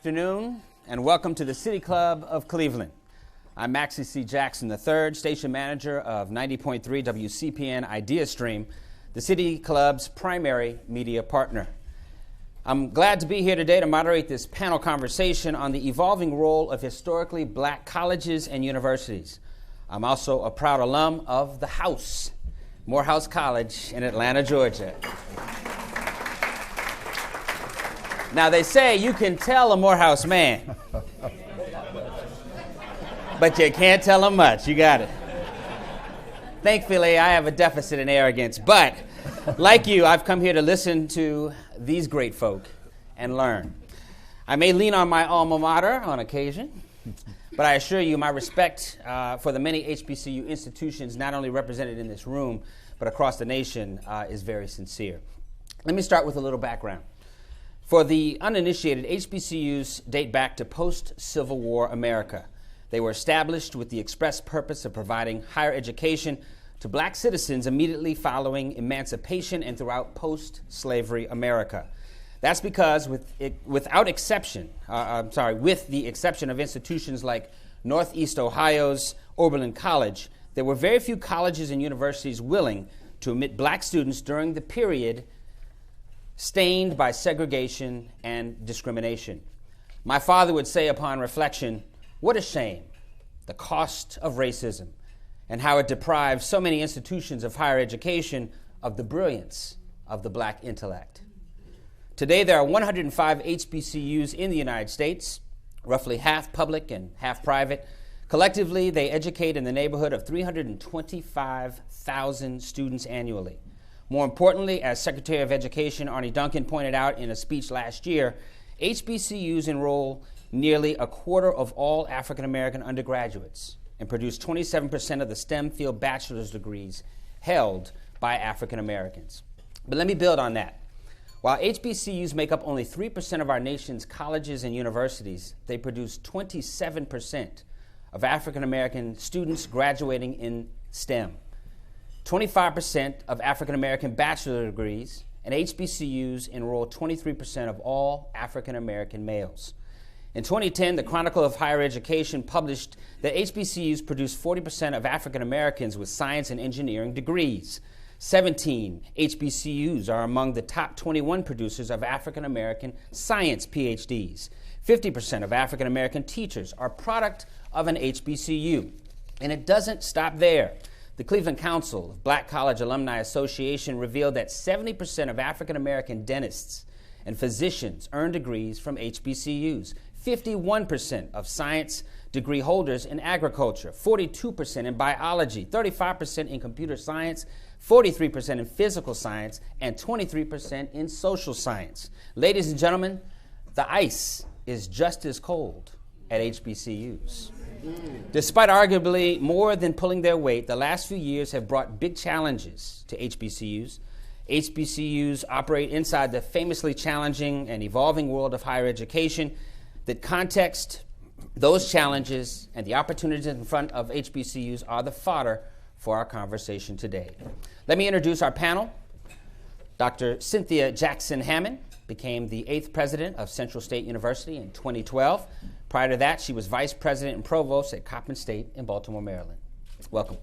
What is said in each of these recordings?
Afternoon, and welcome to the City Club of Cleveland. I'm Maxie C. Jackson III, station manager of 90.3 WCPN Idea Stream, the City Club's primary media partner. I'm glad to be here today to moderate this panel conversation on the evolving role of historically black colleges and universities. I'm also a proud alum of the House, Morehouse College in Atlanta, Georgia. Now, they say you can tell a Morehouse man, but you can't tell him much. You got it. Thankfully, I have a deficit in arrogance, but like you, I've come here to listen to these great folk and learn. I may lean on my alma mater on occasion, but I assure you my respect for the many HBCU institutions not only represented in this room, but across the nation is very sincere. Let me start with a little background. For the uninitiated, HBCUs date back to post-Civil War America. They were established with the express purpose of providing higher education to black citizens immediately following emancipation and throughout post-slavery America. That's because with the exception of institutions like Northeast Ohio's Oberlin College, there were very few colleges and universities willing to admit black students during the period stained by segregation and discrimination. My father would say upon reflection, what a shame, the cost of racism, and how it deprives so many institutions of higher education of the brilliance of the black intellect. Today, there are 105 HBCUs in the United States, roughly half public and half private. Collectively, they educate in the neighborhood of 325,000 students annually. More importantly, as Secretary of Education Arne Duncan pointed out in a speech last year, HBCUs enroll nearly a quarter of all African American undergraduates and produce 27% of the STEM field bachelor's degrees held by African Americans. But let me build on that. While HBCUs make up only 3% of our nation's colleges and universities, they produce 27% of African American students graduating in STEM. 25% of African American bachelor degrees, and HBCUs enroll 23% of all African American males. In 2010, the Chronicle of Higher Education published that HBCUs produce 40% of African Americans with science and engineering degrees. 17 HBCUs are among the top 21 producers of African American science Ph.D.s. 50% of African American teachers are product of an HBCU. And it doesn't stop there. The Cleveland Council of Black College Alumni Association revealed that 70% of African American dentists and physicians earn degrees from HBCUs, 51% of science degree holders in agriculture, 42% in biology, 35% in computer science, 43% in physical science, and 23% in social science. Ladies and gentlemen, the ice is just as cold at HBCUs. Despite arguably more than pulling their weight, the last few years have brought big challenges to HBCUs. HBCUs operate inside the famously challenging and evolving world of higher education. The context, those challenges, and the opportunities in front of HBCUs are the fodder for our conversation today. Let me introduce our panel. Dr. Cynthia Jackson-Hammond became the 8th president of Central State University in 2012. Prior to that, she was vice president and provost at Coppin State in Baltimore, Maryland. Welcome.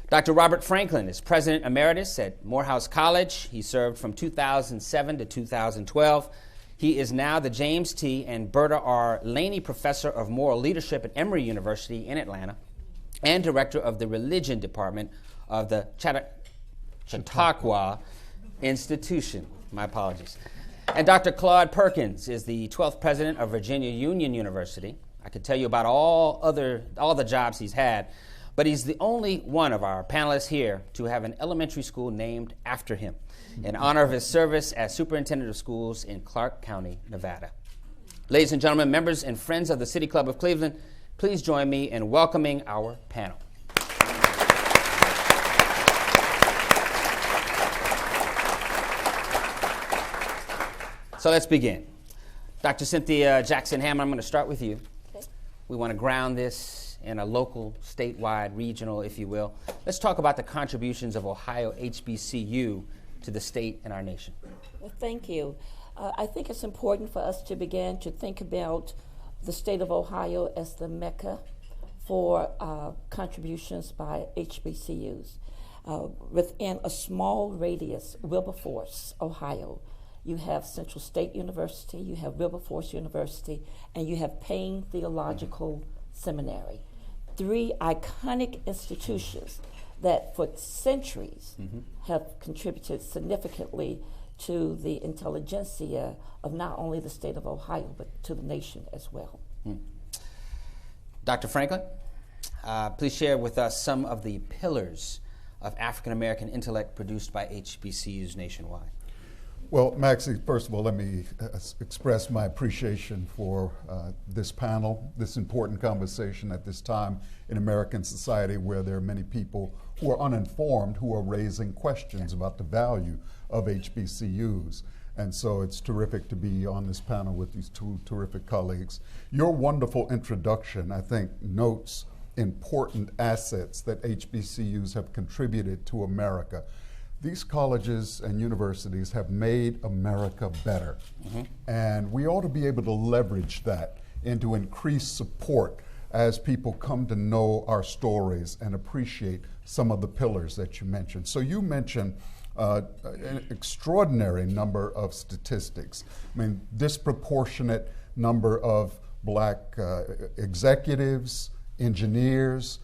Dr. Robert Franklin is president emeritus at Morehouse College. He served from 2007 to 2012. He is now the James T. and Berta R. Laney Professor of Moral Leadership at Emory University in Atlanta and director of the Religion Department of the Chautauqua Institution. My apologies. And Dr. Claude Perkins is the 12th president of Virginia Union University. I could tell you about all the jobs he's had, but he's the only one of our panelists here to have an elementary school named after him in honor of his service as superintendent of schools in Clark County, Nevada. Ladies and gentlemen, members and friends of the City Club of Cleveland, please join me in welcoming our panel. So let's begin. Dr. Cynthia Jackson-Hammond, I'm going to start with you. Okay. We want to ground this in a local, statewide, regional, if you will. Let's talk about the contributions of Ohio HBCU to the state and our nation. Well, thank you. I think it's important for us to begin to think about the state of Ohio as the mecca for contributions by HBCUs. Within a small radius, Wilberforce, Ohio, you have Central State University, you have Wilberforce University, and you have Payne Theological Seminary. 3 iconic institutions that for centuries have contributed significantly to the intelligentsia of not only the state of Ohio, but to the nation as well. Dr. Franklin, please share with us some of the pillars of African American intellect produced by HBCUs nationwide. Well, Maxie, first of all, let me express my appreciation for this panel, this important conversation at this time in American society where there are many people who are uninformed who are raising questions about the value of HBCUs. And so it's terrific to be on this panel with these 2 terrific colleagues. Your wonderful introduction, I think, notes important assets that HBCUs have contributed to America. These colleges and universities have made America better, and we ought to be able to leverage that into increased support as people come to know our stories and appreciate some of the pillars that you mentioned. So you mentioned an extraordinary number of statistics. I mean, disproportionate number of black executives, engineers,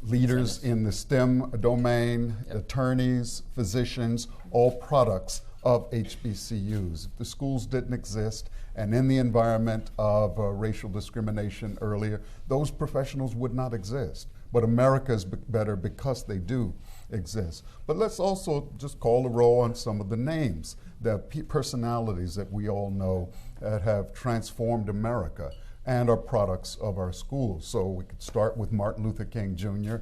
leaders in the STEM domain, attorneys, physicians, all products of HBCUs. If the schools didn't exist, and in the environment of racial discrimination earlier, those professionals would not exist. But America is better because they do exist. But let's also just call the roll on some of the names, the personalities that we all know that have transformed America and are products of our schools. So we could start with Martin Luther King Jr.,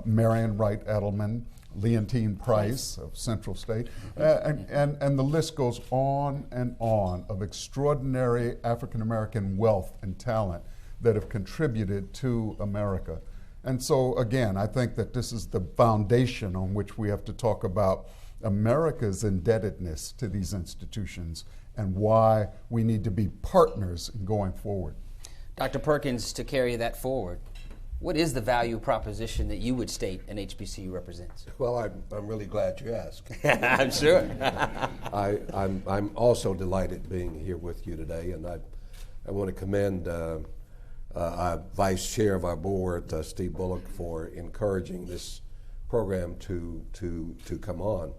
Marion Wright Edelman, Leontine Price of Central State, and the list goes on and on of extraordinary African American wealth and talent that have contributed to America. And so again, I think that this is the foundation on which we have to talk about America's indebtedness to these institutions and why we need to be partners in going forward. Dr. Perkins, to carry that forward, what is the value proposition that you would state an HBCU represents? Well, I'm really glad you asked. I'm sure. I'm also delighted being here with you today, and I want to commend our Vice Chair of our board, Steve Bullock, for encouraging this program to come on.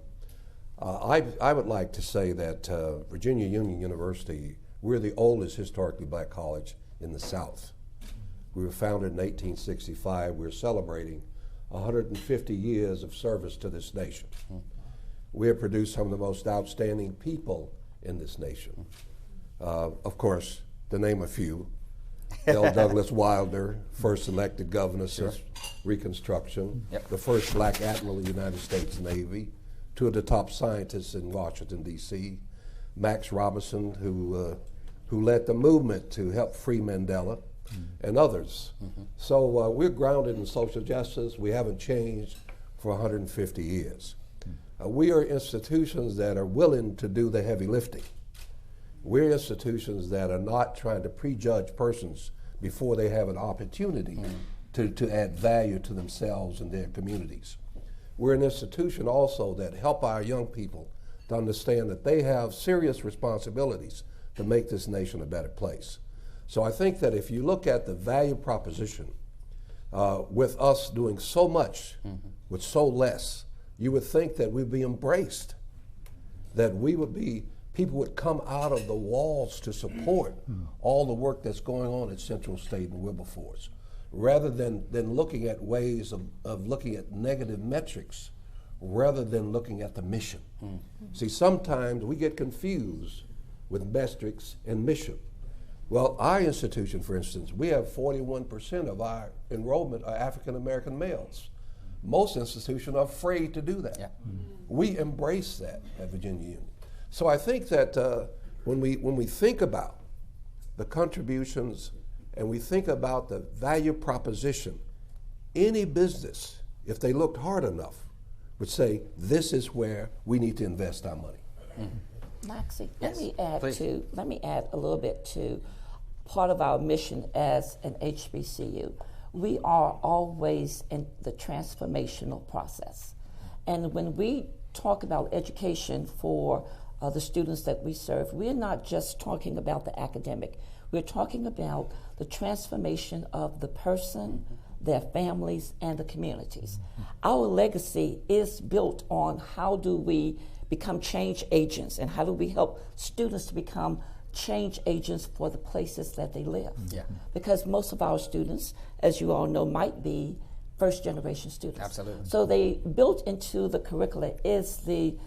I would like to say that Virginia Union University, we're the oldest historically black college in the South. We were founded in 1865. We're celebrating 150 years of service to this nation. We have produced some of the most outstanding people in this nation. Of course, to name a few, L. Douglas Wilder, first elected governor since Reconstruction, the first black admiral of the United States Navy, 2 of the top scientists in Washington, D.C., Max Robinson, who led the movement to help free Mandela, and others. So we're grounded in social justice. We haven't changed for 150 years. We are institutions that are willing to do the heavy lifting. We're institutions that are not trying to prejudge persons before they have an opportunity to add value to themselves and their communities. We're an institution also that help our young people to understand that they have serious responsibilities to make this nation a better place. So I think that if you look at the value proposition, with us doing so much with so less, you would think that we'd be embraced, that we would be, people would come out of the walls to support all the work that's going on at Central State and Wilberforce, rather than looking at ways of looking at negative metrics, rather than looking at the mission. See, sometimes we get confused with metrics and mission. Well, our institution, for instance, we have 41% of our enrollment are African American males. Most institutions are afraid to do that. We embrace that at Virginia Union. So I think that when we think about the contributions and we think about the value proposition, any business, if they looked hard enough, would say, this is where we need to invest our money. Maxie, Yes, let me add a little bit to part of our mission as an HBCU. We are always in the transformational process. And when we talk about education for the students that we serve, we're not just talking about the academic. We're talking about the transformation of the person, their families, and the communities. Our legacy is built on how do we become change agents and how do we help students to become change agents for the places that they live. Yeah. Because most of our students, as you all know, might be first generation students. Absolutely. So they built into the curricula is the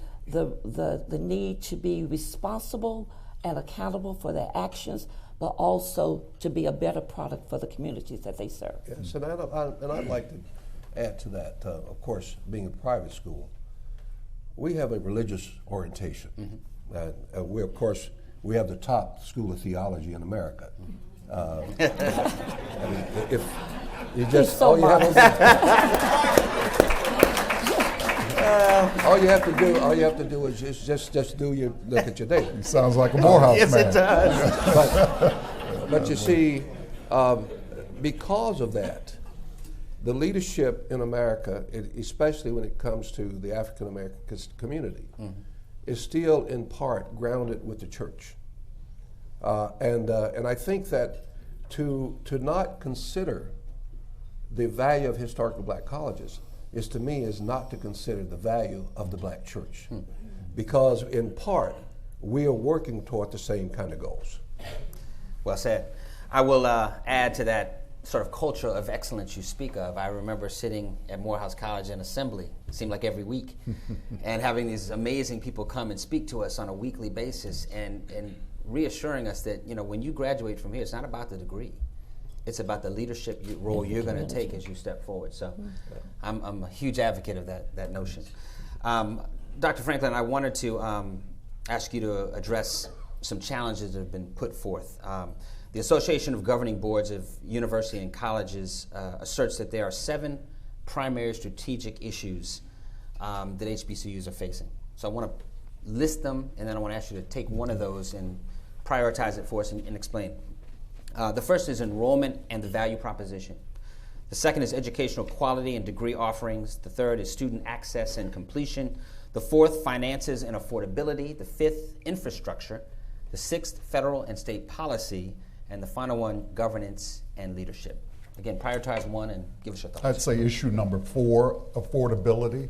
need to be responsible and accountable for their actions, but also to be a better product for the communities that they serve. Yes, and I'd like to add to that, of course, being a private school, we have a religious orientation. We, of course, we have the top school of theology in America. I mean, if you just all you have to do is just look at your data. Sounds like a Morehouse Yes, man. it does. But you see, because of that, the leadership in America, especially when it comes to the African American community, is still in part grounded with the church. And I think that to not consider the value of historical black colleges is not to consider the value of the black church. Because in part, we are working toward the same kind of goals. Well said. I will add to that sort of culture of excellence you speak of. I remember sitting at Morehouse College in assembly, it seemed like every week, and having these amazing people come and speak to us on a weekly basis and reassuring us that, when you graduate from here, it's not about the degree. It's about the leadership role you're going to take as you step forward. So I'm a huge advocate of that notion. Dr. Franklin, I wanted to ask you to address some challenges that have been put forth. The Association of Governing Boards of University and Colleges asserts that there are 7 primary strategic issues that HBCUs are facing. So I want to list them, and then I want to ask you to take one of those and prioritize it for us and explain. The first is enrollment and the value proposition. The second is educational quality and degree offerings. The third is student access and completion. The fourth, finances and affordability. The fifth, infrastructure. The sixth, federal and state policy. And the final one, governance and leadership. Again, prioritize one and give us your thoughts. I'd say issue number 4, affordability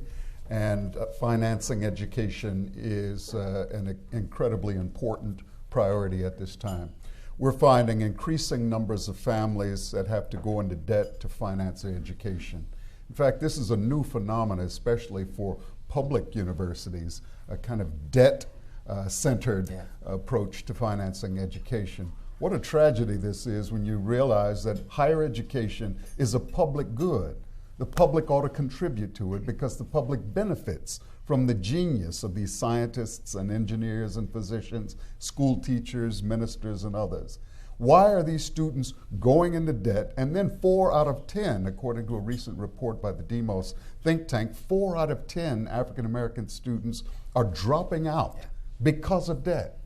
and financing education is an incredibly important priority at this time. We're finding increasing numbers of families that have to go into debt to finance their education. In fact, this is a new phenomenon, especially for public universities, a kind of debt-centered approach to financing education. What a tragedy this is when you realize that higher education is a public good. The public ought to contribute to it because the public benefits from the genius of these scientists and engineers and physicians, school teachers, ministers, and others. Why are these students going into debt? And then 4 out of 10, according to a recent report by the Demos think tank, 4 out of 10 African American students are dropping out because of debt,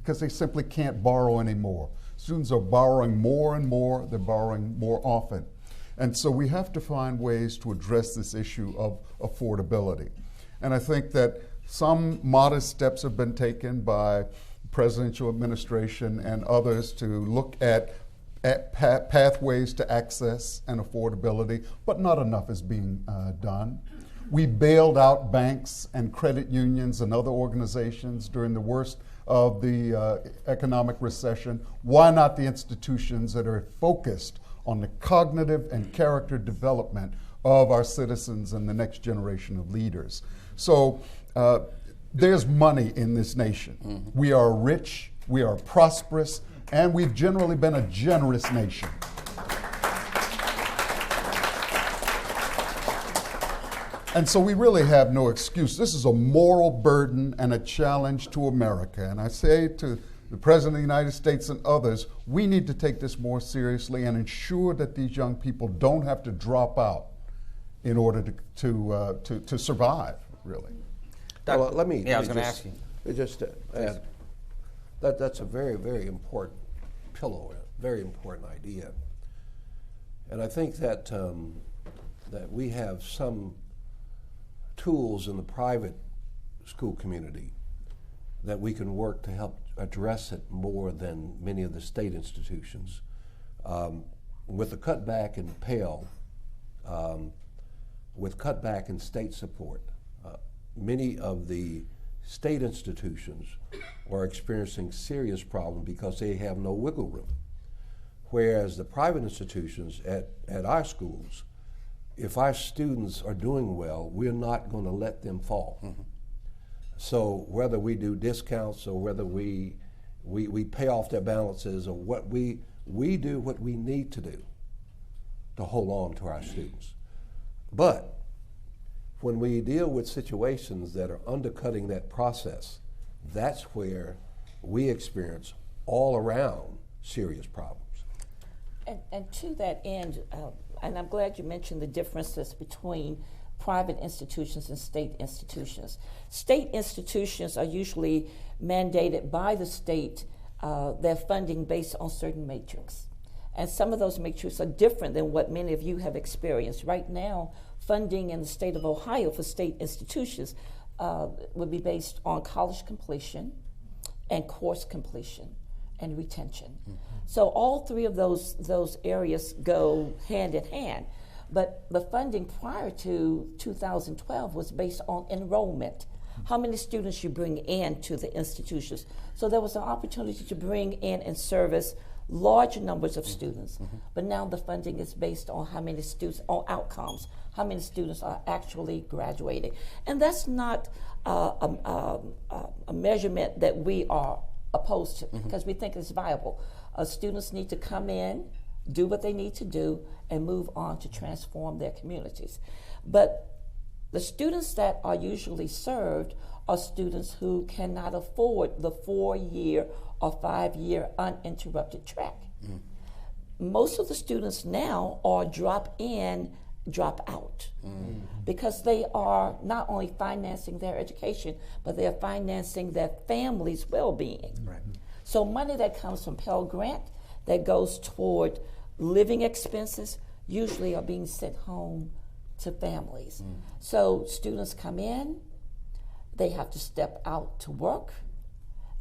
because they simply can't borrow anymore. Students are borrowing more and more, they're borrowing more often. And so we have to find ways to address this issue of affordability. And I think that some modest steps have been taken by the presidential administration and others to look at pathways to access and affordability, but not enough is being done. We bailed out banks and credit unions and other organizations during the worst of the economic recession. Why not the institutions that are focused on the cognitive and character development of our citizens and the next generation of leaders? So there's money in this nation. We are rich, we are prosperous, and we've generally been a generous nation. And so we really have no excuse. This is a moral burden and a challenge to America. And I say to the President of the United States and others, we need to take this more seriously and ensure that these young people don't have to drop out in order to survive, really. Well, let me I was going to just ask you. It just that's a very, very important pillar, a very important idea. And I think that that we have some tools in the private school community that we can work to help address it more than many of the state institutions. With the cutback in Pell, with cutback in state support, many of the state institutions are experiencing serious problems because they have no wiggle room. Whereas the private institutions at our schools, if our students are doing well, we're not going to let them fall. Mm-hmm. So whether we do discounts or whether we pay off their balances or what we do what we need to do to hold on to our students. But when we deal with situations that are undercutting that process, that's where we experience all around serious problems. And to that end, and I'm glad you mentioned the differences between private institutions and state institutions. State institutions are usually mandated by the state, their funding based on certain matrix. And some of those matrices are different than what many of you have experienced. Right now, funding in the state of Ohio for state institutions would be based on college completion and course completion and retention. Mm-hmm. So all three of those areas go hand in hand. But the funding prior to 2012 was based on enrollment, how many students you bring in to the institutions. So there was an opportunity to bring in and service large numbers of students. Mm-hmm. But now the funding is based on how many students, on outcomes, how many students are actually graduating. And that's not a measurement that we are opposed to, because we think it's viable. Students need to come in, do what they need to do, and move on to transform their communities. But the students that are usually served are students who cannot afford the 4-year or 5-year uninterrupted track. Mm. Most of the students now are drop in, drop out, because they are not only financing their education, but they're financing their family's well-being. Right. So money that comes from Pell Grant that goes toward living expenses usually are being sent home to families. Mm. So students come in, they have to step out to work,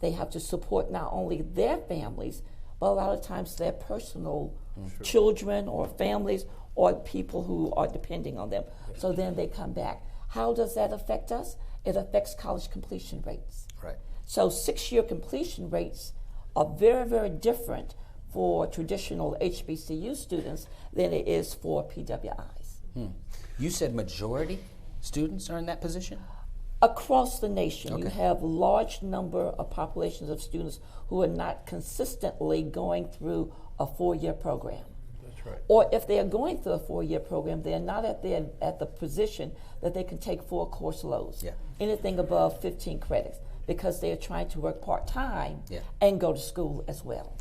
they have to support not only their families, but a lot of times their personal children or families or people who are depending on them. Yes. So then they come back. How does that affect us? It affects college completion rates. Right. So 6-year completion rates are very, very different for traditional HBCU students than it is for PWIs. Hmm. You said majority students are in that position? Across the nation, you have large number of populations of students who are not consistently going through a 4-year program. That's right. Or if they are going through a 4-year program, they are not at the position that they can take 4 course loads, anything above 15 credits, because they are trying to work part-time and go to school as well.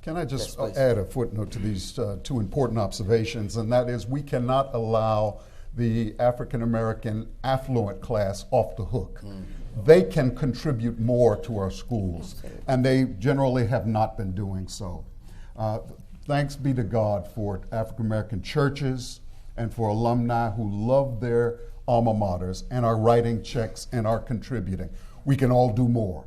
Can I just add a footnote to these 2 important observations, and that is we cannot allow the African American affluent class off the hook. Mm. They can contribute more to our schools, and they generally have not been doing so. Thanks be to God for African American churches and for alumni who love their alma maters and are writing checks and are contributing. We can all do more.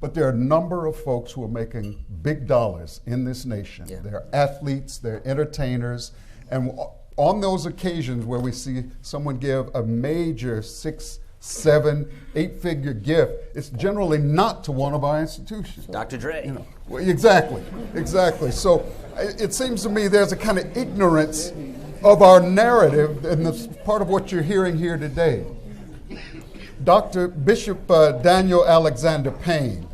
But there are a number of folks who are making big dollars in this nation. Yeah. They're athletes, they're entertainers, and on those occasions where we see someone give a major 6, 7, 8-figure gift, it's generally not to one of our institutions. Dr. Dre. You know, well, exactly. So it seems to me there's a kind of ignorance of our narrative, and that's part of what you're hearing here today. Dr. Bishop Daniel Alexander Payne,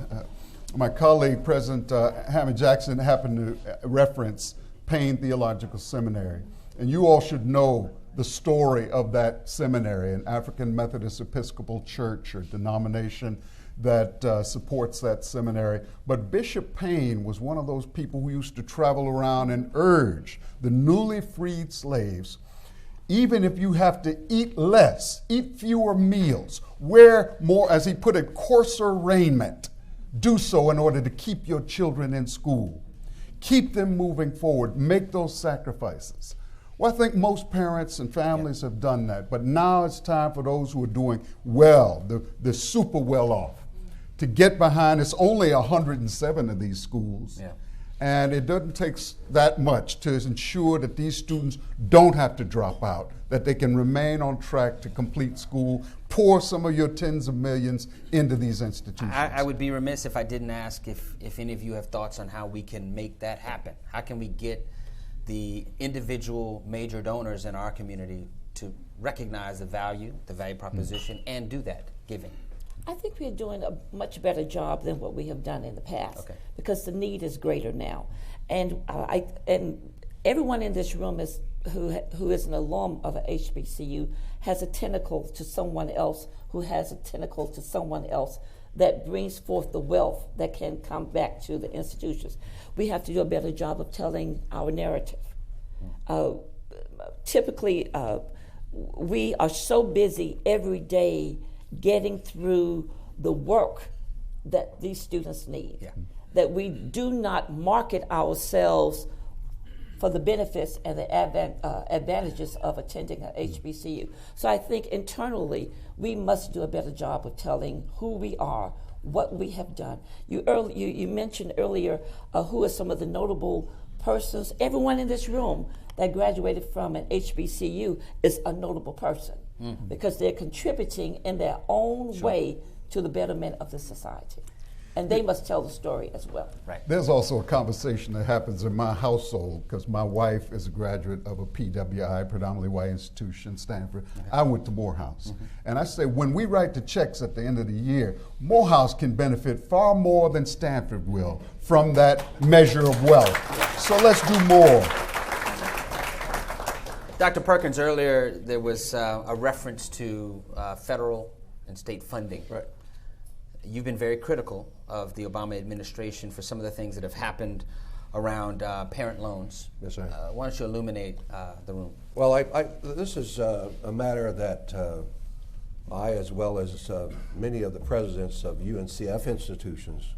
my colleague, President Hammond Jackson, happened to reference Payne Theological Seminary. And you all should know the story of that seminary, an African Methodist Episcopal church or denomination that supports that seminary. But Bishop Payne was one of those people who used to travel around and urge the newly freed slaves, Even if you have to eat less, eat fewer meals, wear more, as he put it, coarser raiment, do so in order to keep your children in school. Keep them moving forward. Make those sacrifices. Well, I think most parents and families have done that, but now it's time for those who are doing well, the super well off, to get behind. It's only 107 of these schools. Yeah. And it doesn't take that much to ensure that these students don't have to drop out, that they can remain on track to complete school, pour some of your tens of millions into these institutions. I would be remiss if I didn't ask if any of you have thoughts on how we can make that happen. How can we get the individual major donors in our community to recognize the value proposition, and do that giving? I think we're doing a much better job than what we have done in the past, because the need is greater now, and everyone in this room who is an alum of a HBCU has a tentacle to someone else who has a tentacle to someone else that brings forth the wealth that can come back to the institutions. We have to do a better job of telling our narrative. Typically, we are so busy every day getting through the work that these students need, that we do not market ourselves for the benefits and the advantages of attending an HBCU. So I think internally we must do a better job of telling who we are, what we have done. You mentioned earlier who are some of the notable persons. Everyone in this room that graduated from an HBCU is a notable person, because they're contributing in their own way to the betterment of the society. And they must tell the story as well. Right. There's also a conversation that happens in my household, because my wife is a graduate of a PWI, predominantly white institution, Stanford. I went to Morehouse. And I say, when we write the checks at the end of the year, Morehouse can benefit far more than Stanford will from that measure of wealth. So let's do more. Dr. Perkins, earlier there was a reference to federal and state funding. Right. You've been very critical of the Obama administration for some of the things that have happened around parent loans. Yes, sir. Why don't you illuminate the room? Well, this is a matter that I, as well as many of the presidents of UNCF institutions,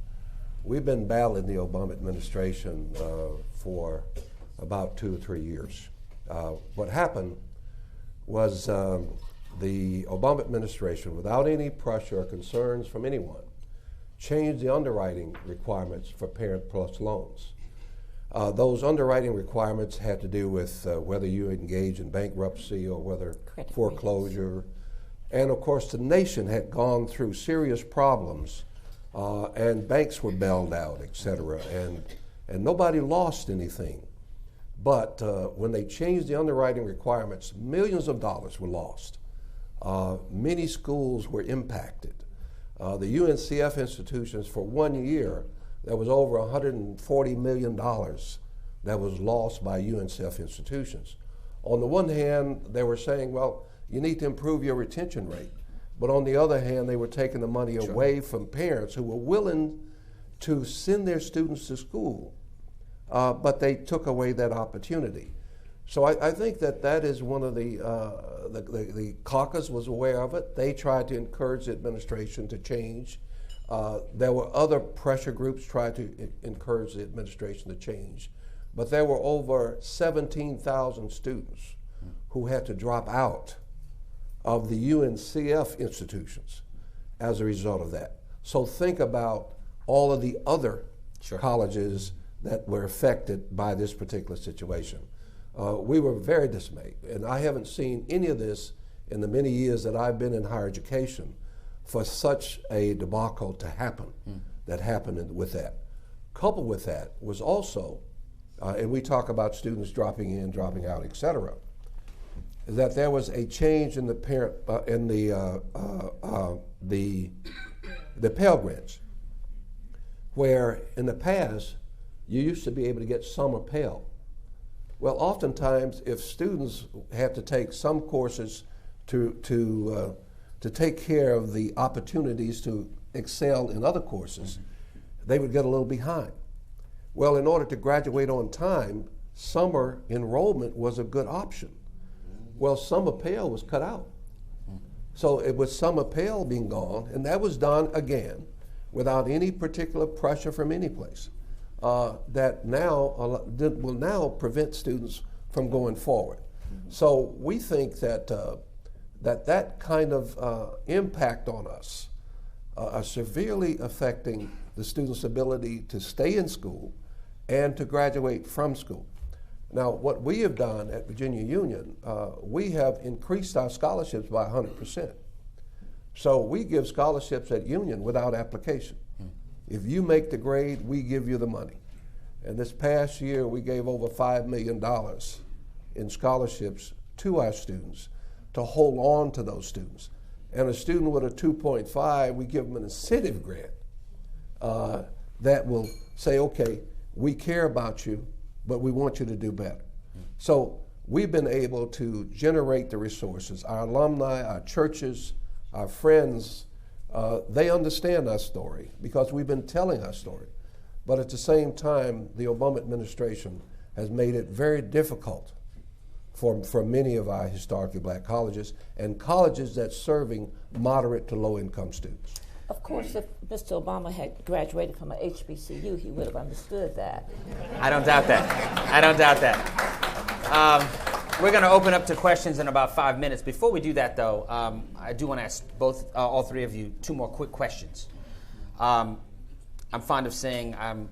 we've been battling the Obama administration for about 2 or 3 years. What happened was the Obama administration, without any pressure or concerns from anyone, changed the underwriting requirements for Parent Plus loans. Those underwriting requirements had to do with whether you engage in bankruptcy or whether foreclosure. And of course, the nation had gone through serious problems, and banks were bailed out, et cetera, and nobody lost anything. But when they changed the underwriting requirements, millions of dollars were lost. Many schools were impacted. The UNCF institutions, for 1 year, there was over $140 million that was lost by UNCF institutions. On the one hand, they were saying, well, you need to improve your retention rate. But on the other hand, they were taking the money away from parents who were willing to send their students to school. But they took away that opportunity. So I think that is one of the caucus was aware of it. They tried to encourage the administration to change. There were other pressure groups trying to encourage the administration to change. But there were over 17,000 students who had to drop out of the UNCF institutions as a result of that. So think about all of the other colleges that were affected by this particular situation. We were very dismayed, and I haven't seen any of this in the many years that I've been in higher education for such a debacle to happen that happened with that. Coupled with that was also, and we talk about students dropping in, dropping out, et cetera, is that there was a change in the parent, in the Pell Grants, where in the past, you used to be able to get summer Pell. Well, oftentimes, if students had to take some courses to take care of the opportunities to excel in other courses, they would get a little behind. Well, in order to graduate on time, summer enrollment was a good option. Well, summer Pell was cut out. So it was summer Pell being gone, and that was done again without any particular pressure from any place. That now will now prevent students from going forward. So we think that that kind of impact on us are severely affecting the students' ability to stay in school and to graduate from school. Now, what we have done at Virginia Union, we have increased our scholarships by 100%. So we give scholarships at Union without application. If you make the grade, we give you the money. And this past year, we gave over $5 million in scholarships to our students to hold on to those students. And a student with a 2.5, we give them an incentive grant that will say, okay, we care about you, but we want you to do better. So we've been able to generate the resources. Our alumni, our churches, our friends, they understand our story because we've been telling our story. But at the same time, the Obama administration has made it very difficult for many of our historically black colleges and colleges that's serving moderate to low income students. Of course, if Mr. Obama had graduated from an HBCU, he would have understood that. I don't doubt that. I don't doubt that. We're going to open up to questions in about 5 minutes. Before we do that, though, I do want to ask all three of you two more quick questions. I'm fond of saying I'm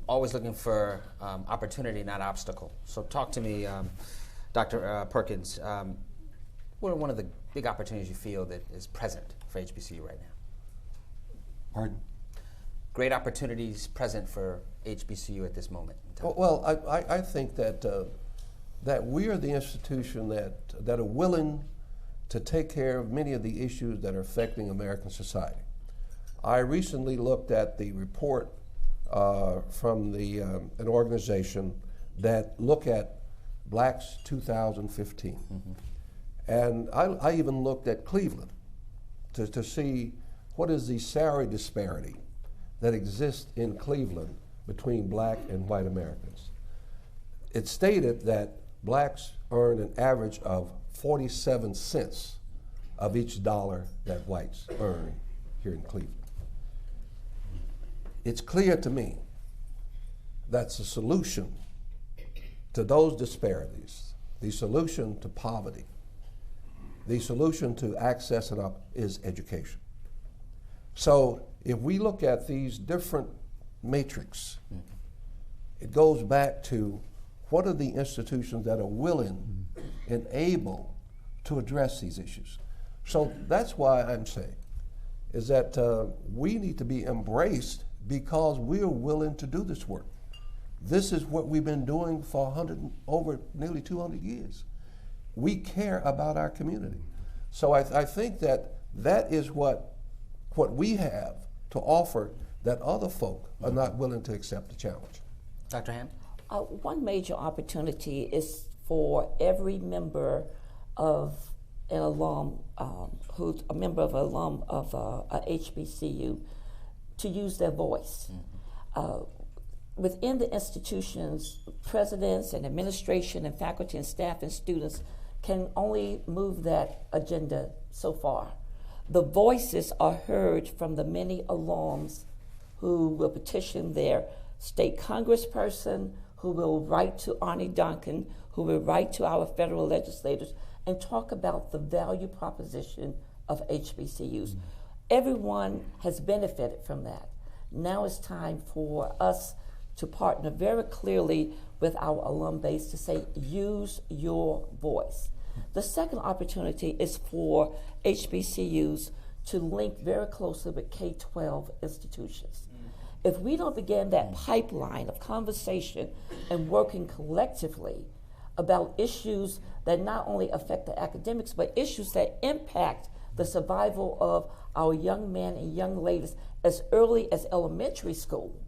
always looking for opportunity, not obstacle. So talk to me, Dr. Perkins. What are one of the big opportunities you feel that is present for HBCU right now? Pardon? Great opportunities present for HBCU at this moment in time. Well, I think that we are the institution that are willing to take care of many of the issues that are affecting American society. I recently looked at the report from an organization that look at Blacks 2015. Mm-hmm. And I even looked at Cleveland to see what is the salary disparity that exists in Cleveland between black and white Americans. It stated that blacks earn an average of 47 cents of each dollar that whites earn here in Cleveland. It's clear to me that's a solution to those disparities, the solution to poverty, the solution to access is education. So if we look at these different matrix, it goes back to what are the institutions that are willing and able to address these issues. So that's why I'm saying is that we need to be embraced because we are willing to do this work. This is what we've been doing for over nearly 200 years. We care about our community. So I think that is what we have to offer that other folk are not willing to accept the challenge. Dr. Hammond? One major opportunity is for every member of an alum who's a member of a HBCU to use their voice. Mm-hmm. Within the institutions, presidents and administration and faculty and staff and students can only move that agenda so far. The voices are heard from the many alums who will petition their state congressperson, who will write to Arnie Duncan, who will write to our federal legislators and talk about the value proposition of HBCUs. Mm-hmm. Everyone has benefited from that. Now it's time for us to partner very clearly with our alum base to say, use your voice. The second opportunity is for HBCUs to link very closely with K-12 institutions. If we don't begin that pipeline of conversation and working collectively about issues that not only affect the academics, but issues that impact the survival of our young men and young ladies as early as elementary school,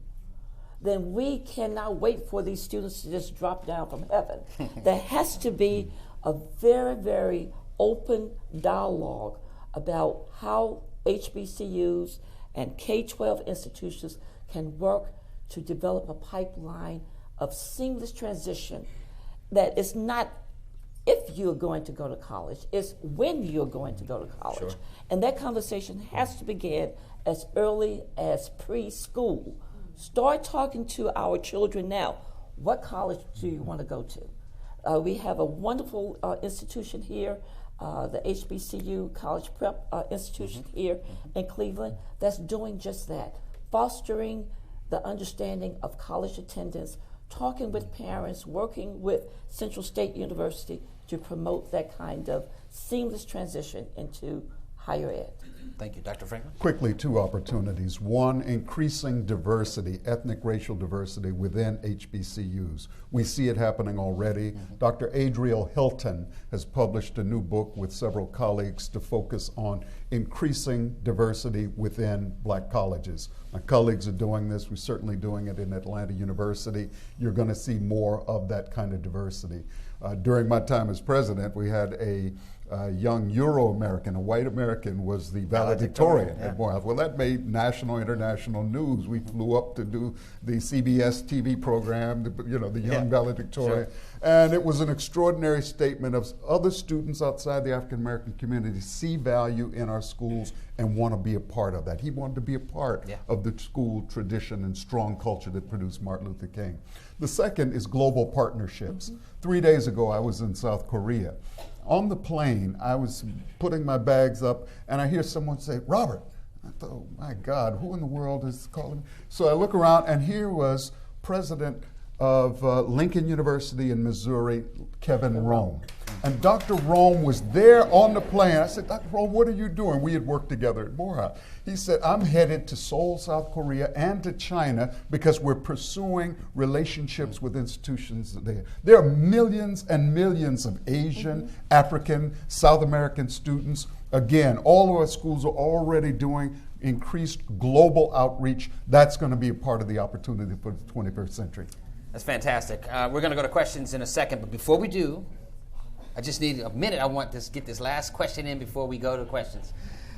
then we cannot wait for these students to just drop down from heaven. There has to be a very, very open dialogue about how HBCUs and K-12 institutions can work to develop a pipeline of seamless transition that is not if you're going to go to college, it's when you're going to go to college. Sure. And that conversation has to begin as early as preschool. Start talking to our children now. What college do you want to go to? We have a wonderful institution here, the HBCU College Prep Institution here in Cleveland, that's doing just that, fostering the understanding of college attendance, talking with parents, working with Central State University to promote that kind of seamless transition into higher ed. Thank you. Dr. Franklin? Quickly, two opportunities. One, increasing diversity, ethnic, racial diversity within HBCUs. We see it happening already. Dr. Adriel Hilton has published a new book with several colleagues to focus on increasing diversity within black colleges. My colleagues are doing this. We're certainly doing it in Atlanta University. You're going to see more of that kind of diversity. During my time as president, we had a young Euro-American, a white American, was the valedictorian at Morehouse. Well, that made national, international news. We flew up to do the CBS TV program, the young valedictorian. Sure. And it was an extraordinary statement of other students outside the African American community see value in our schools and want to be a part of that. He wanted to be a part of the school tradition and strong culture that produced Martin Luther King. The second is global partnerships. 3 days ago, I was in South Korea. On the plane, I was putting my bags up, and I hear someone say, "Robert." I thought, oh my God, who in the world is calling me? So I look around, and here was President of Lincoln University in Missouri, Kevin Rome. And Dr. Rome was there on the plane. I said, "Dr. Rome, what are you doing?" We had worked together at Morehouse. He said, "I'm headed to Seoul, South Korea, and to China because we're pursuing relationships with institutions there." There are millions and millions of Asian, African, South American students. Again, all of our schools are already doing increased global outreach. That's going to be a part of the opportunity for the 21st century. That's fantastic. We're going to go to questions in a second, but before we do, I just need a minute. I want to get this last question in before we go to questions.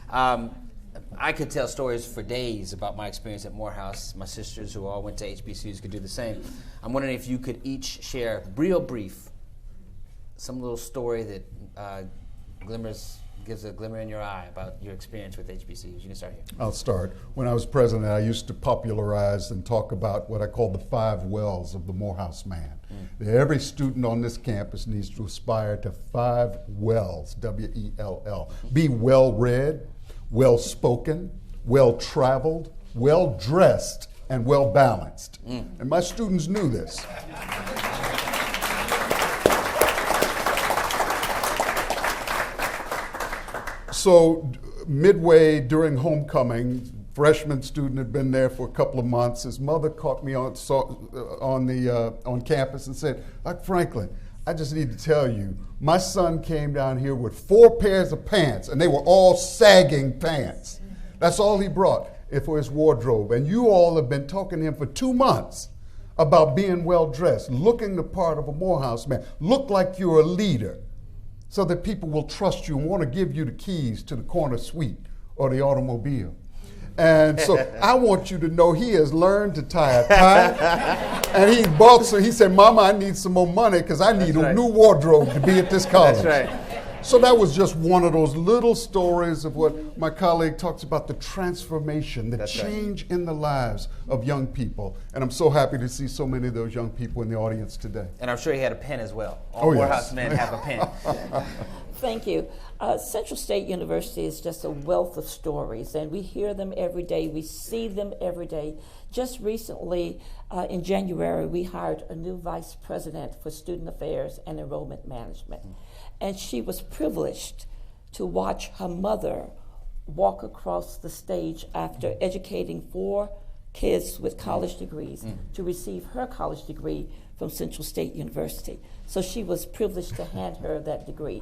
I could tell stories for days about my experience at Morehouse. My sisters who all went to HBCUs could do the same. I'm wondering if you could each share, real brief, some little story that gives a glimmer in your eye about your experience with HBCUs. You can start here. I'll start. When I was president, I used to popularize and talk about what I call the 5 wells of the Morehouse man. Every student on this campus needs to aspire to 5 wells, W-E-L-L. Be well-read, well-spoken, well-traveled, well-dressed, and well-balanced. And my students knew this. So midway during homecoming, freshman student had been there for a couple of months. His mother caught me on campus and said, "Dr. Franklin, I just need to tell you, my son came down here with 4 pairs of pants, and they were all sagging pants. That's all he brought for his wardrobe. And you all have been talking to him for 2 months about being well-dressed, looking the part of a Morehouse man, look like you're a leader, so that people will trust you and want to give you the keys to the corner suite or the automobile. And so I want you to know he has learned to tie a tie." And he bought, so he said, "Mama, I need some more money because I need a new wardrobe to be at this college." That's right. So that was just one of those little stories of what my colleague talks about, the transformation, the change in the lives of young people. And I'm so happy to see so many of those young people in the audience today. And I'm sure he had a pen as well. All Morehouse men have a pen. Thank you. Central State University is just a wealth of stories, and we hear them every day. We see them every day. Just recently, in January, we hired a new vice president for student affairs and enrollment management. And she was privileged to watch her mother walk across the stage after educating 4 kids with college degrees to receive her college degree from Central State University. So she was privileged to hand her that degree.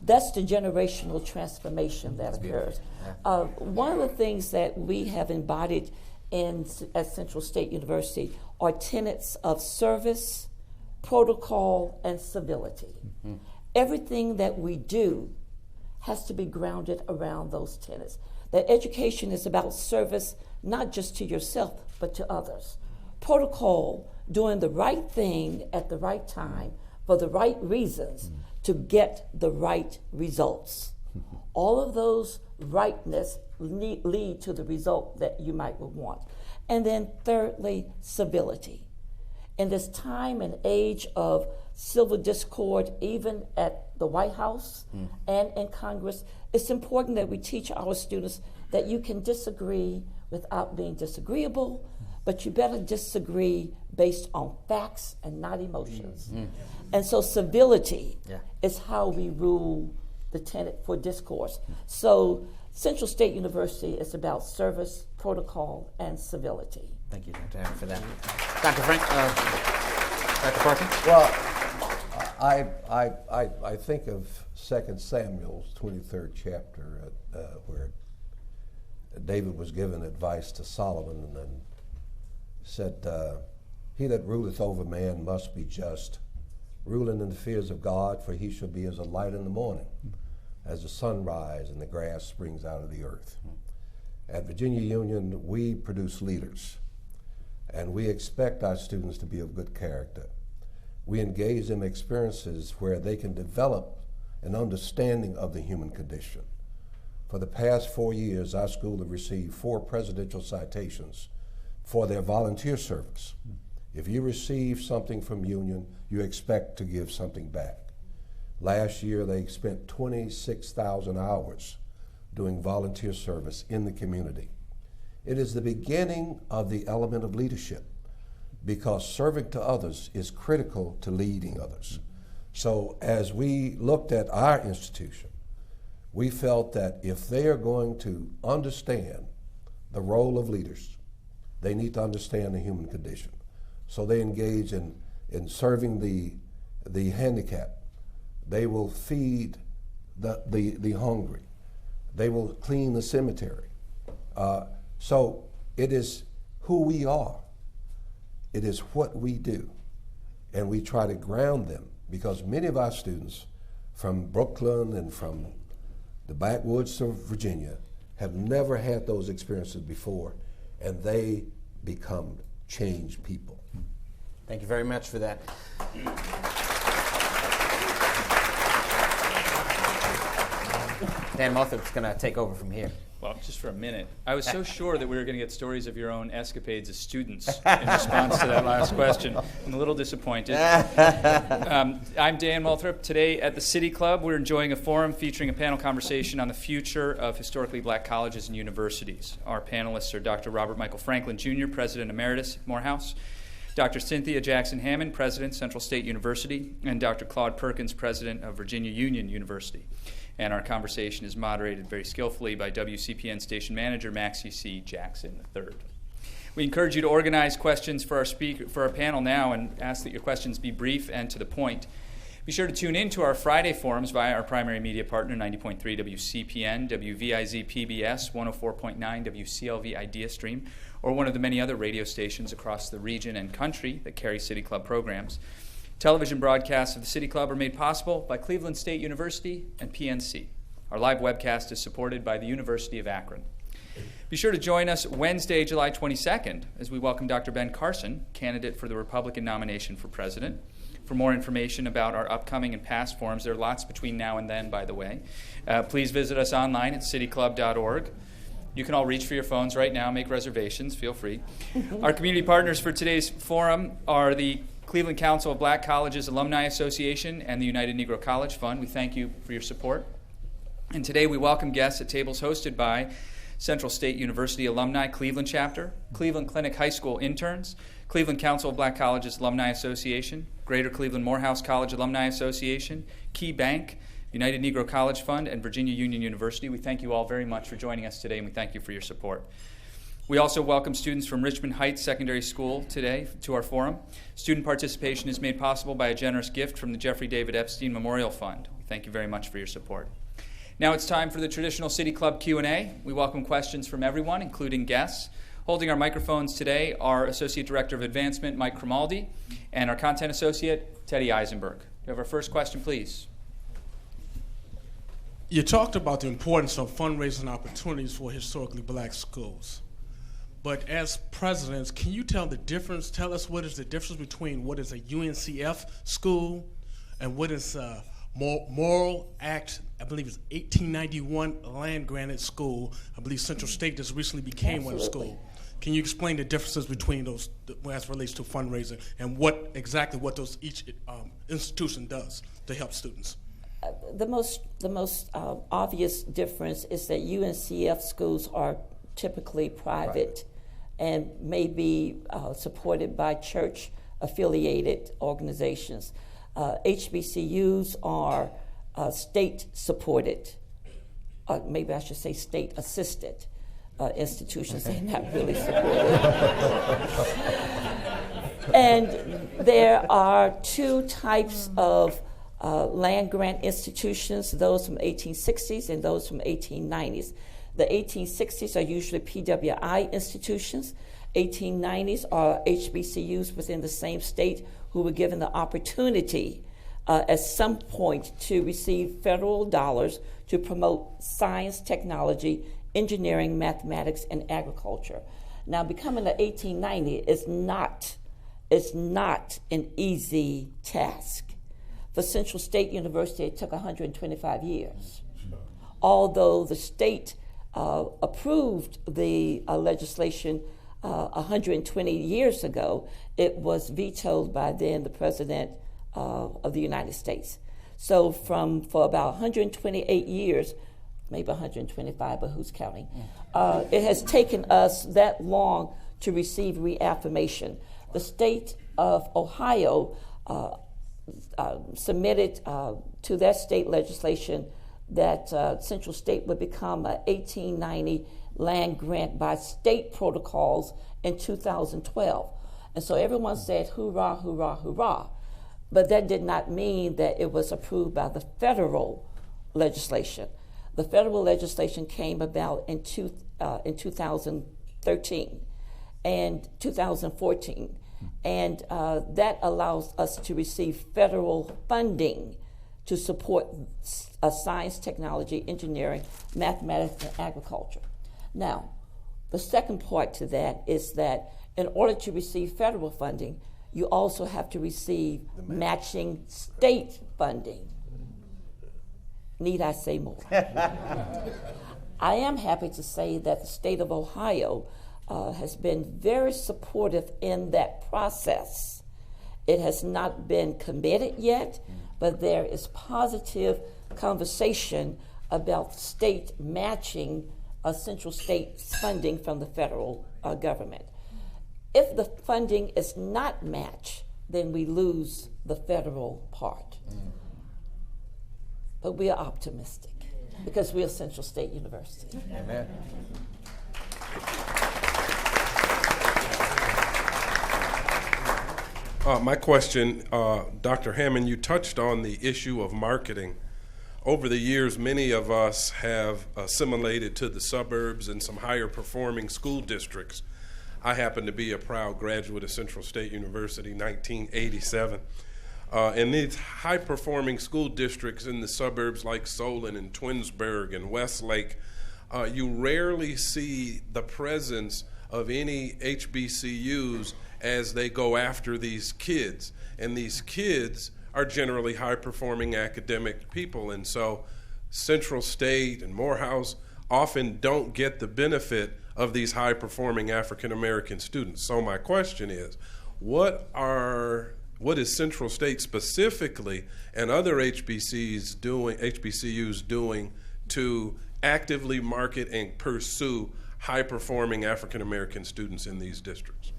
That's the generational transformation that occurs. One of the things that we have embodied at Central State University are tenets of service, protocol, and civility. Everything that we do has to be grounded around those tenets. That education is about service, not just to yourself, but to others. Protocol, doing the right thing at the right time for the right reasons to get the right results. All of those rightness lead to the result that you might want. And then thirdly, civility. In this time and age of civil discord, even at the White House and in Congress, it's important that we teach our students that you can disagree without being disagreeable, but you better disagree based on facts and not emotions. And so civility is how we rule the tenet for discourse. So Central State University is about service, protocol, and civility. Thank you, Dr. Hammond, for that. Dr. Frank, Dr. Perkins? Well, I think of 2 Samuel's 23rd chapter where David was given advice to Solomon and said, he that ruleth over man must be just, ruling in the fears of God, for he shall be as a light in the morning, as the sunrise and the grass springs out of the earth. At Virginia Union, we produce leaders, and we expect our students to be of good character. We engage them in experiences where they can develop an understanding of the human condition. For the past 4 years, our school has received 4 presidential citations for their volunteer service. If you receive something from Union, you expect to give something back. Last year, they spent 26,000 hours doing volunteer service in the community. It is the beginning of the element of leadership, because serving to others is critical to leading others. So as we looked at our institution, we felt that if they are going to understand the role of leaders, they need to understand the human condition. So they engage in serving the handicapped. They will feed the hungry. They will clean the cemetery. So it is who we are. It is what we do. And we try to ground them, because many of our students from Brooklyn and from the backwoods of Virginia have never had those experiences before, and they become changed people. Thank you very much for that. Dan Moulthrop's going to take over from here. Well, just for a minute. I was so sure that we were going to get stories of your own escapades as students in response to that last question. I'm a little disappointed. I'm Dan Moulthrop. Today at the City Club, we're enjoying a forum featuring a panel conversation on the future of historically black colleges and universities. Our panelists are Dr. Robert Michael Franklin, Jr., President Emeritus at Morehouse, Dr. Cynthia Jackson-Hammond, President, Central State University, and Dr. Claude Perkins, President of Virginia Union University. And our conversation is moderated very skillfully by WCPN station manager Maxie C. Jackson III. We encourage you to organize questions for our panel now, and ask that your questions be brief and to the point. Be sure to tune in to our Friday forums via our primary media partner, 90.3 WCPN, WVIZ PBS, 104.9 WCLV Idea Stream, or one of the many other radio stations across the region and country that carry City Club programs. Television broadcasts of the City Club are made possible by Cleveland State University and PNC. Our live webcast is supported by the University of Akron. Be sure to join us Wednesday, July 22nd, as we welcome Dr. Ben Carson, candidate for the Republican nomination for president. For more information about our upcoming and past forums, there are lots between now and then, by the way, please visit us online at cityclub.org. You can all reach for your phones right now, make reservations, feel free. Our community partners for today's forum are the Cleveland Council of Black Colleges Alumni Association and the United Negro College Fund. We thank you for your support. And today we welcome guests at tables hosted by Central State University Alumni Cleveland Chapter, Cleveland Clinic High School interns, Cleveland Council of Black Colleges Alumni Association, Greater Cleveland Morehouse College Alumni Association, Key Bank, United Negro College Fund, and Virginia Union University. We thank you all very much for joining us today, and we thank you for your support. We also welcome students from Richmond Heights Secondary School today to our forum. Student participation is made possible by a generous gift from the Jeffrey David Epstein Memorial Fund. We thank you very much for your support. Now it's time for the traditional City Club Q&A. We welcome questions from everyone, including guests. Holding our microphones today are Associate Director of Advancement, Mike Cromaldi, and our Content Associate, Teddy Eisenberg. We have our first question, please. You talked about the importance of fundraising opportunities for historically black schools. But as presidents, can you tell us what is the difference between what is a UNCF school and what is Moral Act, I believe it's 1891 land-granted school. I believe Central State just recently became one school. Can you explain the differences between those as it relates to fundraising and what those each institution does to help students? The most obvious difference is that UNCF schools are typically private and may be supported by church-affiliated organizations. HBCUs are state-supported, maybe I should say state-assisted institutions. They're not really supported. And there are two types of land grant institutions, those from 1860s and those from 1890s. The 1860s are usually PWI institutions. 1890s are HBCUs within the same state who were given the opportunity at some point to receive federal dollars to promote science, technology, engineering, mathematics, and agriculture. Now, becoming an 1890 is not an easy task. For Central State University, it took 125 years. Although the state approved the legislation 120 years ago, it was vetoed by then the President of the United States. So for about 128 years, maybe 125, but who's counting? It has taken us that long to receive reaffirmation. The state of Ohio submitted to their state legislation that Central State would become a 1890 land grant by state protocols in 2012. And so everyone said, hoorah, hoorah, hoorah. But that did not mean that it was approved by the federal legislation. The federal legislation came about in 2013 and 2014, and that allows us to receive federal funding to support science, technology, engineering, mathematics, and agriculture. Now, the second part to that is that in order to receive federal funding, you also have to receive matching state funding. Need I say more? I am happy to say that the state of Ohio has been very supportive in that process. It has not been committed yet, but there is positive conversation about state matching Central State's funding from the federal government. If the funding is not matched, then we lose the federal part. But we are optimistic because we are Central State University. Amen. My question, Dr. Hammond, you touched on the issue of marketing. Over the years, many of us have assimilated to the suburbs and some higher performing school districts. I happen to be a proud graduate of Central State University, 1987. In these high-performing school districts in the suburbs like Solon and Twinsburg and Westlake, you rarely see the presence of any HBCUs as they go after these kids. And these kids are generally high-performing academic people. And so Central State and Morehouse often don't get the benefit of these high-performing African-American students. So my question is, what is Central State specifically and other HBCUs doing to actively market and pursue high-performing African-American students in these districts?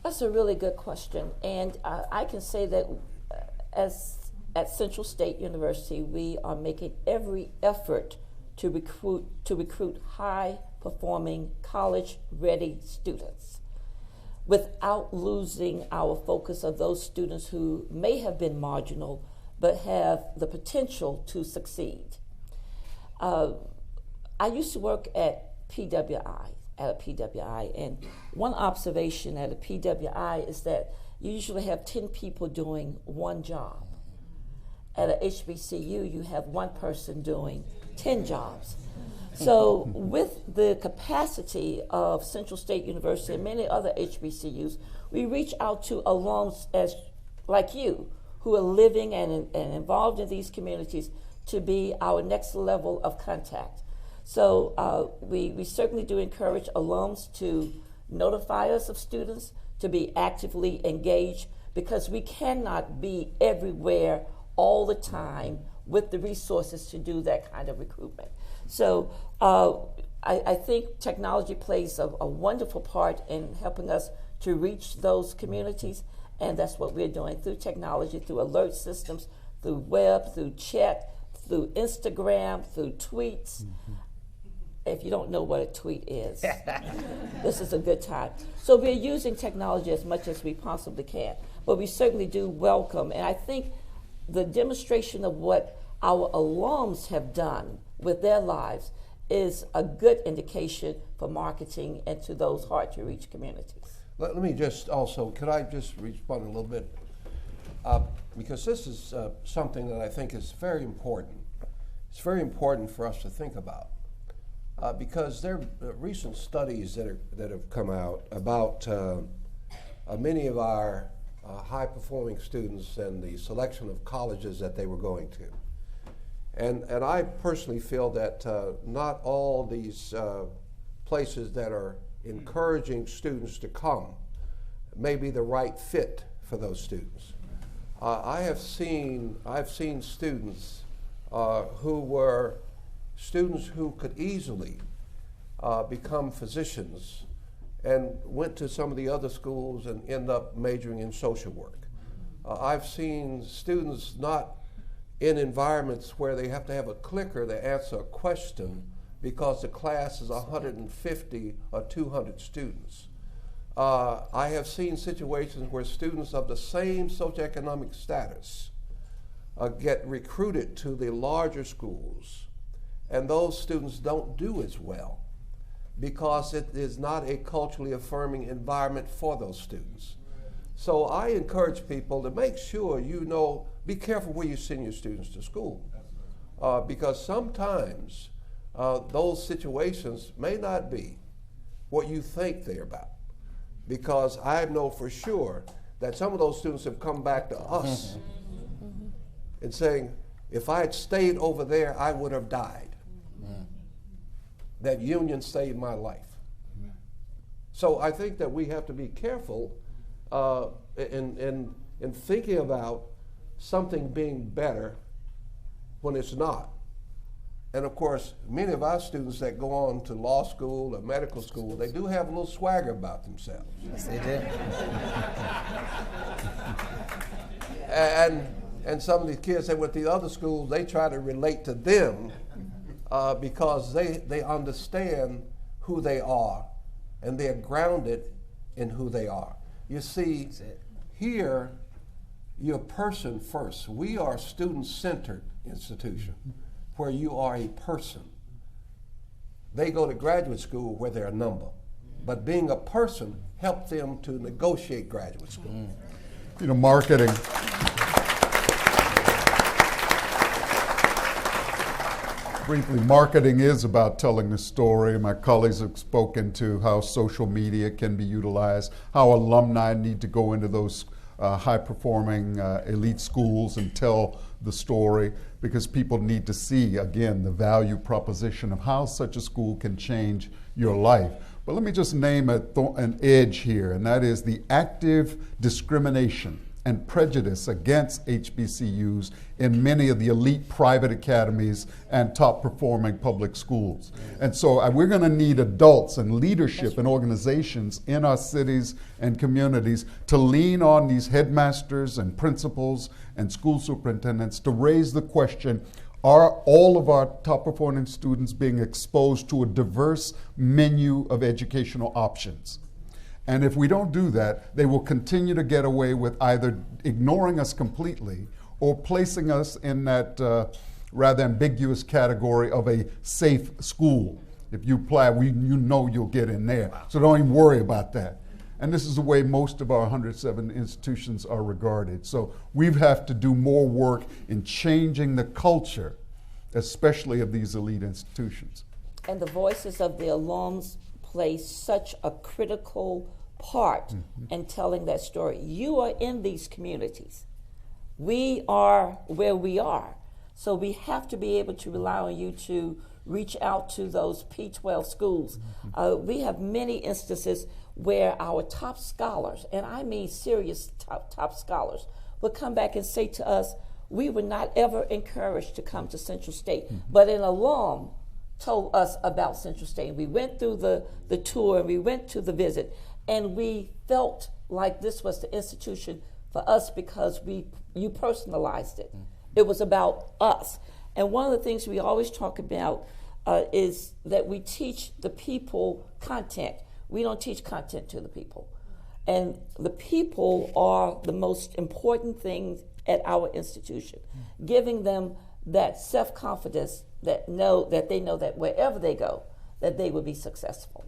That's a really good question. And I can say that at Central State University, we are making every effort to recruit high-performing, college-ready students without losing our focus of those students who may have been marginal but have the potential to succeed. I used to work at a PWI, and one observation at a PWI is that you usually have 10 people doing one job. At a HBCU, you have one person doing 10 jobs. So with the capacity of Central State University and many other HBCUs, we reach out to alums like you who are living and involved in these communities to be our next level of contact. So we certainly do encourage alums to notify us of students, to be actively engaged, because we cannot be everywhere all the time with the resources to do that kind of recruitment. So I think technology plays a wonderful part in helping us to reach those communities, and that's what we're doing through technology, through alert systems, through web, through chat, through Instagram, through tweets. Mm-hmm. If you don't know what a tweet is, this is a good time. So we're using technology as much as we possibly can, but we certainly do welcome, and I think the demonstration of what our alums have done with their lives is a good indication for marketing and to those hard-to-reach communities. Let me just also, could I just respond a little bit? Because this is something that I think is very important. It's very important for us to think about. Because there are recent studies that have come out about many of our high-performing students and the selection of colleges that they were going to. And I personally feel that not all these places that are encouraging students to come may be the right fit for those students. I've seen students who were students who could easily become physicians and went to some of the other schools and end up majoring in social work. I've seen students not in environments where they have to have a clicker to answer a question because the class is 150 or 200 students. I have seen situations where students of the same socioeconomic status get recruited to the larger schools, and those students don't do as well because it is not a culturally affirming environment for those students. So I encourage people to make sure be careful where you send your students to school, because sometimes those situations may not be what you think they're about. Because I know for sure that some of those students have come back to us and saying, if I had stayed over there, I would have died. That union saved my life. So I think that we have to be careful in thinking about something being better when it's not. And of course, many of our students that go on to law school or medical school, they do have a little swagger about themselves. Yes, they do. And some of these kids that went to the other schools, they try to relate to them because they understand who they are and they're grounded in who they are. You see, here, you're person first. We are a student-centered institution where you are a person. They go to graduate school where they're a number. But being a person helped them to negotiate graduate school. Marketing. Briefly, marketing is about telling the story. My colleagues have spoken to how social media can be utilized, how alumni need to go into those high-performing elite schools and tell the story, because people need to see, again, the value proposition of how such a school can change your life. But let me just name an edge here, and that is the active discrimination and prejudice against HBCUs in many of the elite private academies and top-performing public schools. And so we're going to need adults and leadership and organizations in our cities and communities to lean on these headmasters and principals and school superintendents to raise the question, are all of our top-performing students being exposed to a diverse menu of educational options? And if we don't do that, they will continue to get away with either ignoring us completely or placing us in that rather ambiguous category of a safe school. If you apply, you'll get in there. Wow. So don't even worry about that. And this is the way most of our 107 institutions are regarded. So we have to do more work in changing the culture, especially of these elite institutions. And the voices of the alums play such a critical part in telling that story. You are in these communities. We are where we are. So we have to be able to rely on you to reach out to those P-12 schools. We have many instances where our top scholars, and I mean serious top scholars, will come back and say to us, we were not ever encouraged to come to Central State, but an alum told us about Central State. We went through the tour and we went to the visit, and we felt like this was the institution for us because you personalized it. It was about us. And one of the things we always talk about is that we teach the people content. We don't teach content to the people. And the people are the most important thing at our institution, giving them that self-confidence that they know that wherever they go, that they will be successful.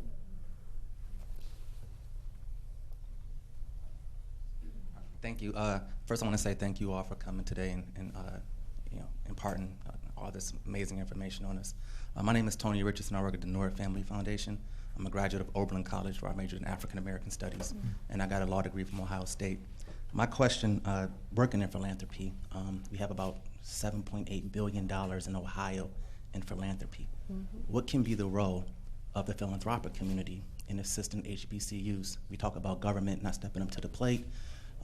Thank you. First, I want to say thank you all for coming today and imparting all this amazing information on us. My name is Tony Richardson. I work at the North Family Foundation. I'm a graduate of Oberlin College, where I majored in African American Studies, and I got a law degree from Ohio State. My question, working in philanthropy, we have about $7.8 billion in Ohio in philanthropy. What can be the role of the philanthropic community in assisting HBCUs? We talk about government not stepping up to the plate.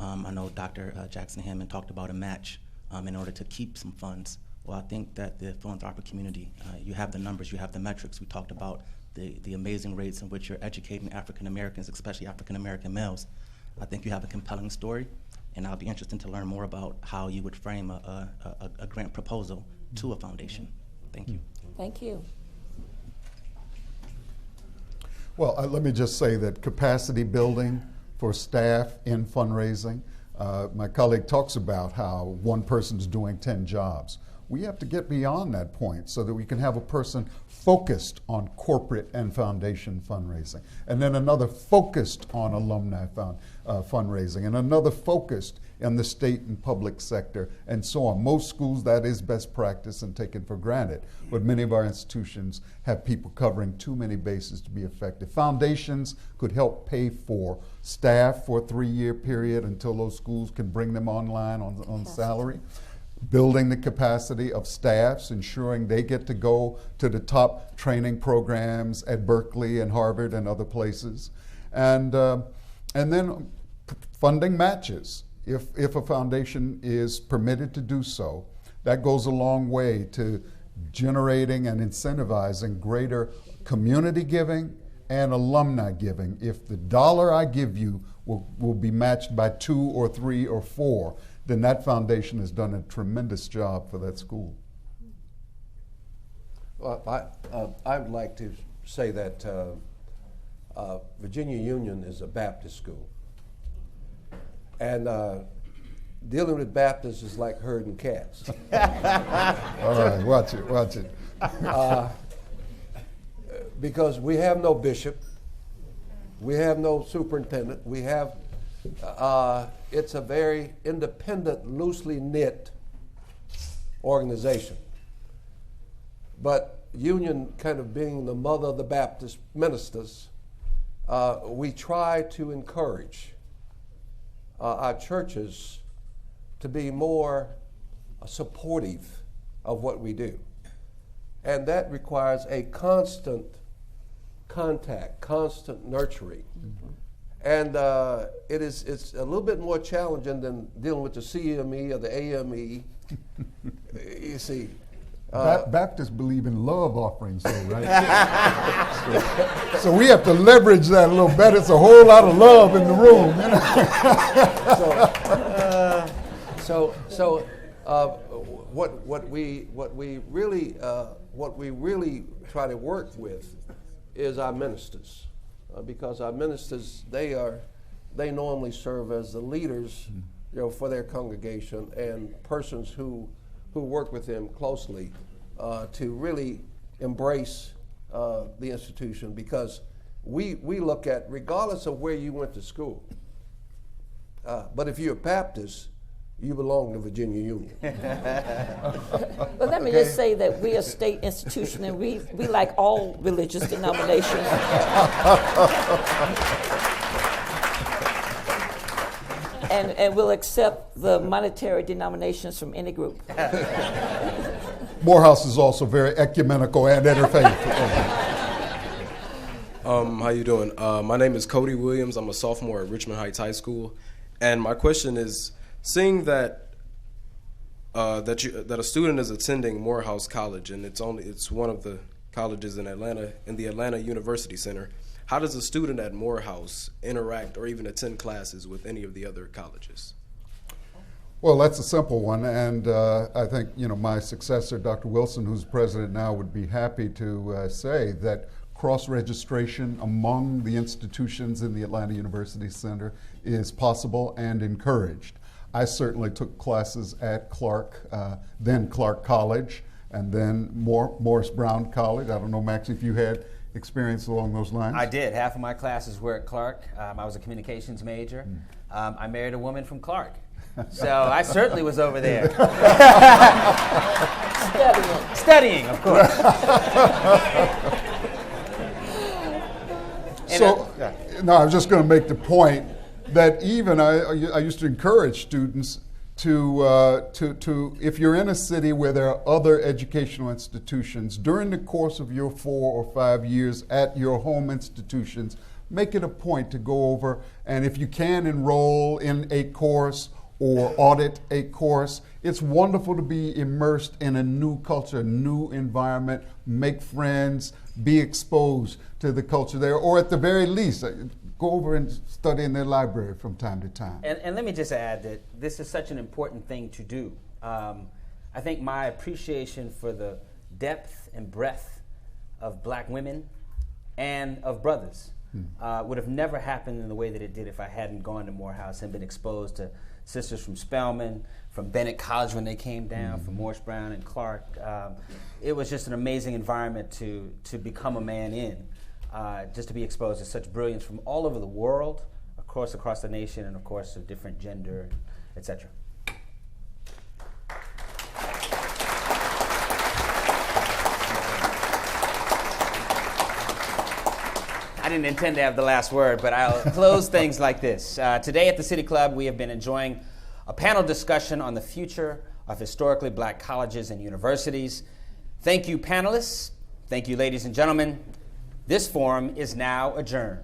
I know Dr. Jackson-Hammond talked about a match in order to keep some funds. Well, I think that the philanthropic community, you have the numbers, you have the metrics. We talked about the amazing rates in which you're educating African Americans, especially African American males. I think you have a compelling story, and I'll be interested to learn more about how you would frame a grant proposal to a foundation. Thank you. Thank you. Well, let me just say that capacity building for staff in fundraising, my colleague talks about how one person's doing 10 jobs. We have to get beyond that point so that we can have a person focused on corporate and foundation fundraising, and then another focused on alumni fundraising, and another focused in the state and public sector, and so on. Most schools, that is best practice and taken for granted, but many of our institutions have people covering too many bases to be effective. Foundations could help pay for staff for a 3-year period until those schools can bring them online on salary. Building the capacity of staffs, ensuring they get to go to the top training programs at Berkeley and Harvard and other places, and then funding matches. If a foundation is permitted to do so, that goes a long way to generating and incentivizing greater community giving and alumni giving. If the dollar I give you will be matched by 2 or 3 or 4, then that foundation has done a tremendous job for that school. Well, I would like to say that Virginia Union is a Baptist school. And dealing with Baptists is like herding cats. All right, watch it. Because we have no bishop, we have no superintendent, we have, it's a very independent, loosely knit organization. But Union kind of being the mother of the Baptist ministers, we try to encourage our churches to be more supportive of what we do. And that requires a constant contact, constant nurturing. And it's a little bit more challenging than dealing with the CME or the AME. You see. Baptists believe in love offerings, though, right? so we have to leverage that a little better. It's a whole lot of love in the room, you know? What we really try to work with is our ministers, because our ministers they normally serve as the leaders, for their congregation, and persons who work with them closely to really embrace the institution, because we look at, regardless of where you went to school, but if you're a Baptist, you belong to Virginia Union. But let me just say that we're a state institution, and we like all religious denominations. and we'll accept the monetary denominations from any group. Morehouse is also very ecumenical and interfaith. How you doing? My name is Cody Williams. I'm a sophomore at Richmond Heights High School, and my question is: seeing that that a student is attending Morehouse College, and it's one of the colleges in Atlanta, in the Atlanta University Center, how does a student at Morehouse interact or even attend classes with any of the other colleges? Well, that's a simple one, and I think my successor, Dr. Wilson, who's president now, would be happy to say that cross-registration among the institutions in the Atlanta University Center is possible and encouraged. I certainly took classes at Clark, then Clark College, and then Morris Brown College. I don't know, Maxie, if you had experience along those lines? I did. Half of my classes were at Clark. I was a communications major. I married a woman from Clark. So I certainly was over there. Studying, of course. No, I was just going to make the point that even I used to encourage students to if you're in a city where there are other educational institutions, during the course of your 4 or 5 years at your home institutions, make it a point to go over and if you can enroll in a course or audit a course. It's wonderful to be immersed in a new culture, a new environment, make friends, be exposed to the culture there, or at the very least, go over and study in their library from time to time. And let me just add that this is such an important thing to do. I think my appreciation for the depth and breadth of black women and of brothers would have never happened in the way that it did if I hadn't gone to Morehouse and been exposed to sisters from Spelman, from Bennett College when they came down, from Morris Brown and Clark. It was just an amazing environment to become a man in, just to be exposed to such brilliance from all over the world, of course across the nation, and of course of different gender, etc. I didn't intend to have the last word, but I'll close things like this. Today at the City Club, we have been enjoying a panel discussion on the future of historically black colleges and universities. Thank you, panelists. Thank you, ladies and gentlemen. This forum is now adjourned.